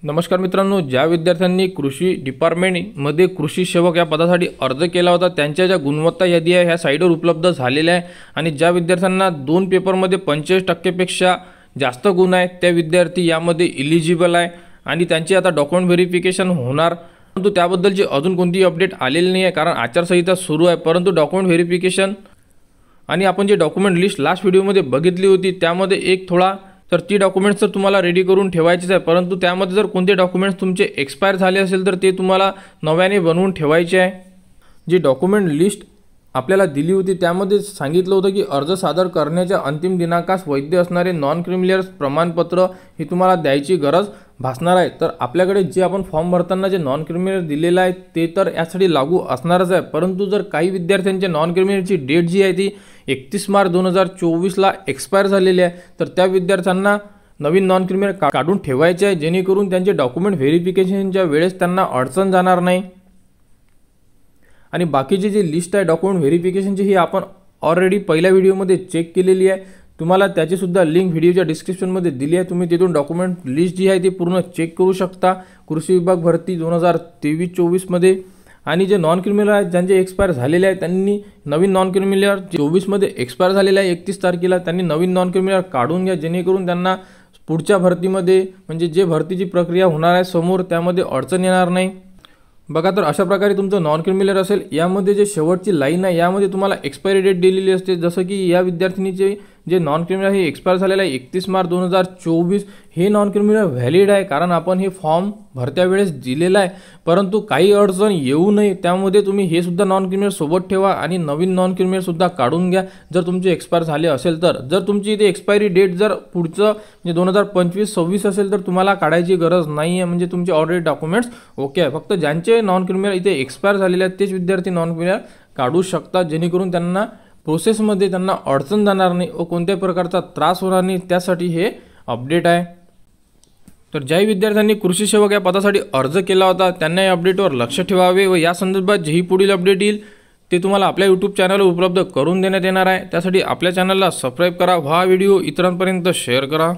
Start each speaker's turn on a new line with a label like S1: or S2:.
S1: नमस्कार मित्रांनो, ज्या विद्यार्थ्यांनी कृषी डिपार्टमेंटमध्ये कृषी सेवक या पदासाठी अर्ज केला होता त्यांच्या ज्या गुणवत्ता यादी आहे ह्या साईटवर उपलब्ध झालेल्या आहे आणि ज्या विद्यार्थ्यांना 2 पेपरमध्ये 45% पेक्षा जास्त गुण आहेत त्या विद्यार्थी यामध्ये इलिजिबल आहे आणि त्यांची आता डॉक्युमेंट व्हेरिफिकेशन होणार। परंतु त्याबद्दलची अजून कोणतीही अपडेट आलेली नाही आहे कारण आचारसंहिता सुरू आहे। परंतु डॉक्युमेंट व्हेरिफिकेशन आणि आपण जे डॉक्युमेंट लिस्ट लास्ट व्हिडिओमध्ये बघितली होती त्यामध्ये एक थोडा तर ती डॉक्युमेंट्स तर तुम्हाला रेडी करून ठेवायचेच आहे, परंतु त्यामध्ये जर कोणते डॉक्युमेंट्स तुमचे एक्सपायर झाले असेल तर ते तुम्हाला नव्याने बनवून ठेवायचे आहे। जी डॉक्युमेंट लिस्ट आपल्याला दिली होती त्यामध्ये सांगितलं होतं की अर्ज सादर करण्याच्या अंतिम दिनांकास वैध असणारे नॉन क्रिमिलियर प्रमाणपत्र हे तुम्हाला द्यायची गरज भासणार आहे। तर आपल्याकडे जे आपण फॉर्म भरताना जे नॉन क्रिमिलियर दिलेलं आहे ते तर यासाठी लागू असणारच आहे, परंतु जर काही विद्यार्थ्यांच्या नॉन क्रिमिलियरची डेट जी आहे ती 31 मार्च 2024ला एक्सपायर झालेली आहे तर त्या विद्यार्थ्यांना नवीन नॉन क्रिमिलियर काढून ठेवायचे आहे जेणेकरून त्यांचे डॉक्युमेंट व्हेरिफिकेशनच्या वेळेस त्यांना अडचण जाणार नाही। आणि बाकीची जी लिस्ट आहे डॉक्युमेंट व्हेरिफिकेशनची ही आपण ऑलरेडी पहिल्या व्हिडिओमध्ये चेक केलेली आहे, तुम्हाला त्याची सुद्धा लिंक व्हिडिओच्या डिस्क्रिप्शनमध्ये दिली आहे, तुम्ही तिथून डॉक्युमेंट लिस्ट जी आहे ती पूर्ण चेक करू शकता। कृषी विभाग भरती 2023-24 मध्ये आणि जे नॉन क्रिमिलियर आहेत ज्यांचे एक्सपायर झालेले आहे त्यांनी नवीन नॉन क्रिमिलियर 24 मध्ये एक्सपायर झालेले आहे 31 तारखेला त्यांनी नवीन नॉन क्रिमिलियर काढून घ्या जेणेकरून त्यांना पुढच्या भरतीमध्ये म्हणजे जे भरतीची प्रक्रिया होणार आहे समोर त्यामध्ये अडचण येणार नाही। बघा, तर अशा प्रकारे तुमचं नॉन क्रिमिलियर असेल यामध्ये जे शेवटची लाईन आहे यामध्ये तुम्हाला एक्सपायरी डेट दिलेली असते, जसं की या विद्यार्थिनीचे जे नॉन क्रिमिलियर हे एक्सपायर झालेलं आहे 31 मार्च 2024 हे नॉन क्रिमिलियर व्हॅलिड आहे कारण आपण हे फॉर्म भरत्या वेळेस दिलेला आहे, परंतु काही अडचण येऊ नये त्यामध्ये तुम्ही हे सुद्धा नॉन क्रिमिलियर सोबत ठेवा आणि नवीन नॉन क्रिमिलियर सुद्धा काढून घ्या जर तुमचे एक्सपायर झाले असेल तर। जर तुमची इथे एक्सपायरी डेट जर पुढचं म्हणजे 2025-26 असेल तर तुम्हाला काढायची गरज नाही आहे, म्हणजे तुमचे ऑलरेडी डॉक्युमेंट्स ओके आहे। फक्त ज्यांचे नॉन क्रिमिलियर इथे एक्सपायर झालेले आहेत तेच विद्यार्थी नॉन क्रिमिलियर काढू शकतात जेणेकरून त्यांना प्रोसेसमध्ये त्यांना अडचण जाणार नाही व कोणत्याही प्रकारचा त्रास होणार नाही, त्यासाठी हे अपडेट आहे। तर ज्याही विद्यार्थ्यांनी कृषी सेवक या पदासाठी अर्ज केला होता त्यांना या अपडेटवर लक्ष ठेवावे व या संदर्भात जेही पुढील अपडेट येईल ते तुम्हाला आपल्या यूट्यूब चॅनलवर उपलब्ध करून देण्यात येणार आहे। त्यासाठी आपल्या चॅनलला सबस्क्राईब करा व हा व्हिडिओ इतरांपर्यंत शेअर करा।